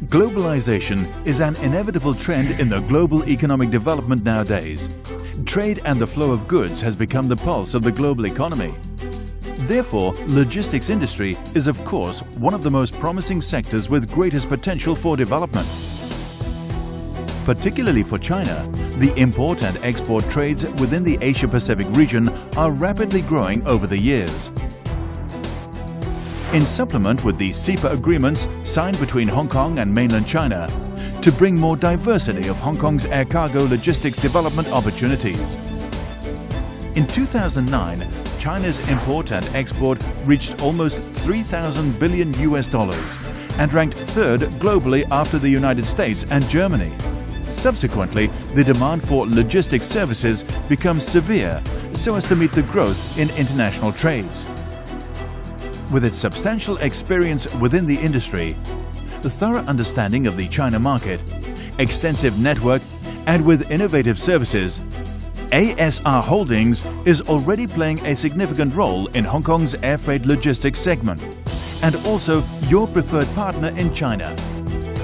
Globalization is an inevitable trend in the global economic development nowadays. Trade and the flow of goods has become the pulse of the global economy. Therefore, logistics industry is of course one of the most promising sectors with greatest potential for development. Particularly for China, the import and export trades within the Asia-Pacific region are rapidly growing over the years. In supplement with the CEPA agreements signed between Hong Kong and mainland China to bring more diversity of Hong Kong's air cargo logistics development opportunities. In 2009, China's import and export reached almost $3,000 billion and ranked third globally after the United States and Germany. Subsequently, the demand for logistics services becomes severe so as to meet the growth in international trades. With its substantial experience within the industry, the thorough understanding of the China market, extensive network, and with innovative services, ASR Holdings is already playing a significant role in Hong Kong's air freight logistics segment and also your preferred partner in China.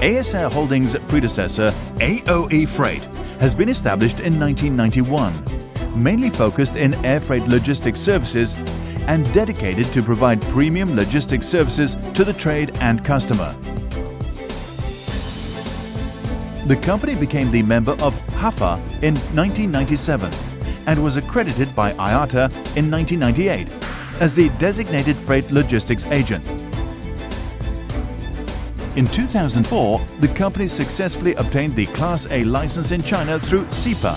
ASR Holdings' predecessor, AOE Freight, has been established in 1991, mainly focused in air freight logistics services and dedicated to provide premium logistics services to the trade and customer. The company became the member of HAFA in 1997 and was accredited by IATA in 1998 as the designated freight logistics agent. In 2004, the company successfully obtained the Class A license in China through CEPA,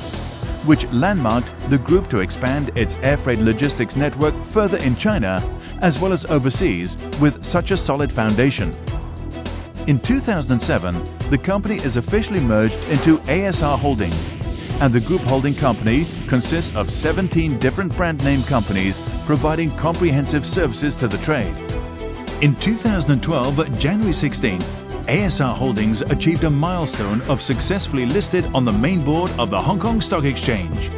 which landmarked the group to expand its air freight logistics network further in China as well as overseas with such a solid foundation. In 2007, the company is officially merged into ASR Holdings, and the group holding company consists of 17 different brand name companies providing comprehensive services to the trade. In 2012, January 16th, ASR Holdings achieved a milestone of successfully listed on the main board of the Hong Kong Stock Exchange.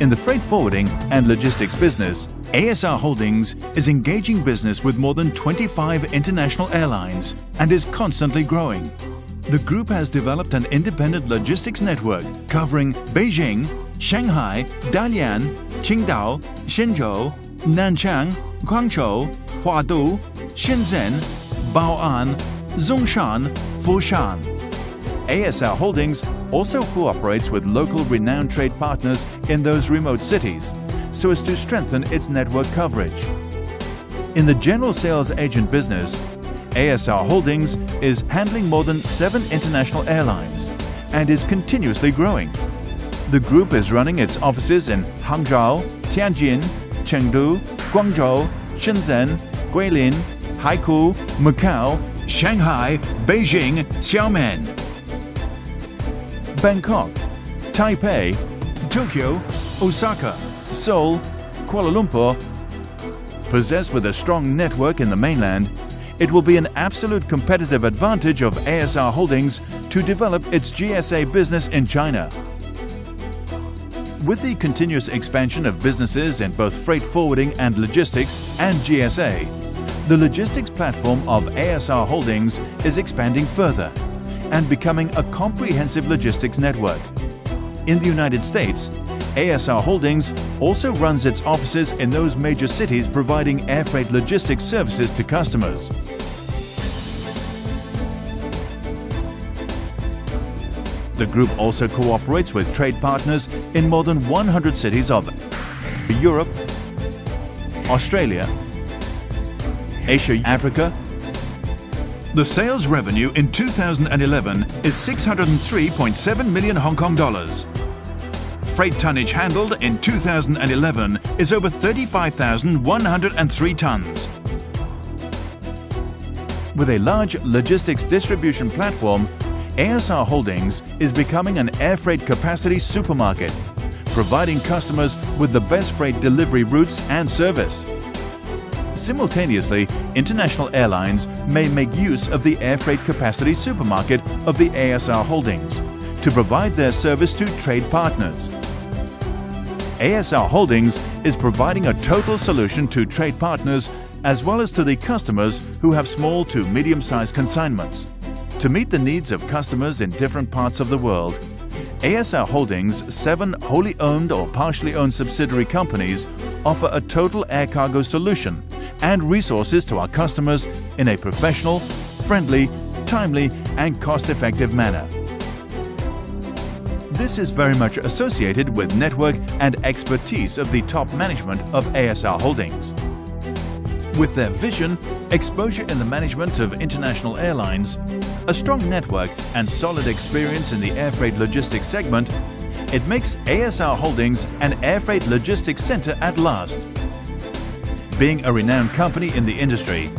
In the freight forwarding and logistics business, ASR Holdings is engaging business with more than 25 international airlines and is constantly growing. The group has developed an independent logistics network covering Beijing, Shanghai, Dalian, Qingdao, Shenzhou, Nanchang, Guangzhou, Huadu, Shenzhen, Bao'an, Zhongshan, Foshan. ASR Holdings also cooperates with local renowned trade partners in those remote cities so as to strengthen its network coverage. In the general sales agent business, ASR Holdings is handling more than 7 international airlines and is continuously growing. The group is running its offices in Hangzhou, Tianjin, Chengdu, Guangzhou, Shenzhen, Guilin, Haikou, Macau, Shanghai, Beijing, Xiamen, Bangkok, Taipei, Tokyo, Osaka, Seoul, Kuala Lumpur. Possessed with a strong network in the mainland, it will be an absolute competitive advantage of ASR Holdings to develop its GSA business in China. With the continuous expansion of businesses in both freight forwarding and logistics and GSA, the logistics platform of ASR Holdings is expanding further and becoming a comprehensive logistics network. In the United States, ASR Holdings also runs its offices in those major cities providing air freight logistics services to customers. The group also cooperates with trade partners in more than 100 cities of Europe, Australia, Asia, Africa. The sales revenue in 2011 is 603.7 million Hong Kong dollars. Freight tonnage handled in 2011 is over 35,103 tons. With a large logistics distribution platform, ASR Holdings is becoming an air freight capacity supermarket, providing customers with the best freight delivery routes and service. Simultaneously, international airlines may make use of the air freight capacity supermarket of the ASR Holdings to provide their service to trade partners. ASR Holdings is providing a total solution to trade partners as well as to the customers who have small to medium-sized consignments. To meet the needs of customers in different parts of the world, ASR Holdings' 7 wholly owned or partially owned subsidiary companies offer a total air cargo solution and resources to our customers in a professional, friendly, timely and cost-effective manner. This is very much associated with network and expertise of the top management of ASR Holdings. With their vision, exposure in the management of international airlines, a strong network and solid experience in the air freight logistics segment, it makes ASR Holdings an air freight logistics center at last. Being a renowned company in the industry,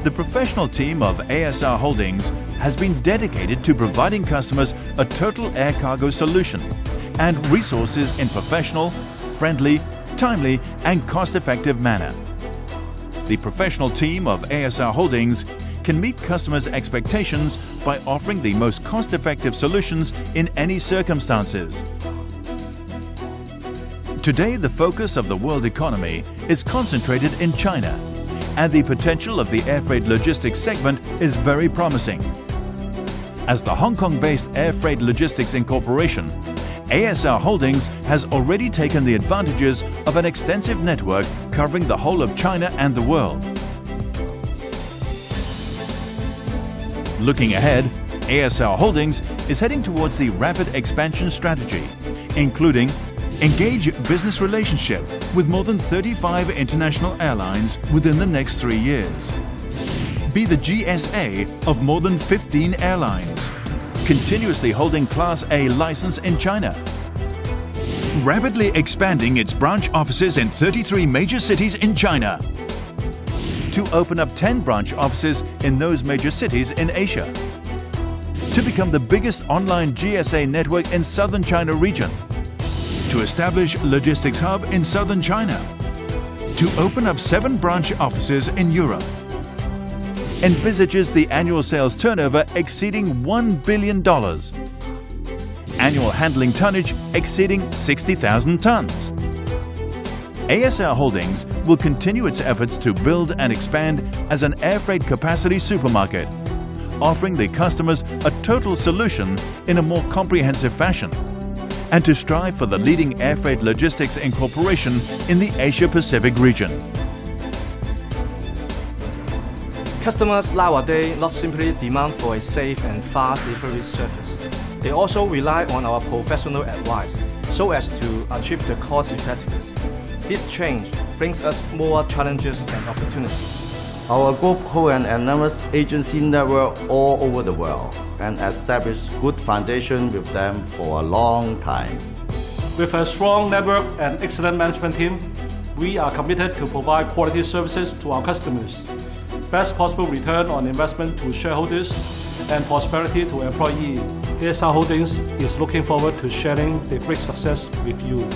the professional team of ASR Holdings has been dedicated to providing customers a total air cargo solution and resources in professional, friendly, timely and cost-effective manner. The professional team of ASR Holdings can meet customers' expectations by offering the most cost-effective solutions in any circumstances. Today, the focus of the world economy is concentrated in China, and the potential of the air freight logistics segment is very promising. As the Hong Kong-based Air Freight Logistics Incorporation, ASR Holdings has already taken the advantages of an extensive network covering the whole of China and the world. Looking ahead, ASR Holdings is heading towards the rapid expansion strategy, including engage business relationship with more than 35 international airlines within the next 3 years. Be the GSA of more than 15 airlines, continuously holding Class A license in China. Rapidly expanding its branch offices in 33 major cities in China. To open up 10 branch offices in those major cities in Asia. To become the biggest online GSA network in Southern China region. To establish logistics hub in Southern China. To open up 7 branch offices in Europe. Envisages the annual sales turnover exceeding $1 billion. Annual handling tonnage exceeding 60,000 tons. ASR Holdings will continue its efforts to build and expand as an air freight capacity supermarket, offering the customers a total solution in a more comprehensive fashion, and to strive for the leading air freight logistics incorporation in the Asia-Pacific region. Customers nowadays not simply demand for a safe and fast delivery service. They also rely on our professional advice so as to achieve the cost effectiveness. This change brings us more challenges and opportunities. Our group holds an enormous agency network all over the world and established good foundation with them for a long time. With a strong network and excellent management team, we are committed to provide quality services to our customers, best possible return on investment to shareholders, and prosperity to employees. ASR Holdings is looking forward to sharing the great success with you.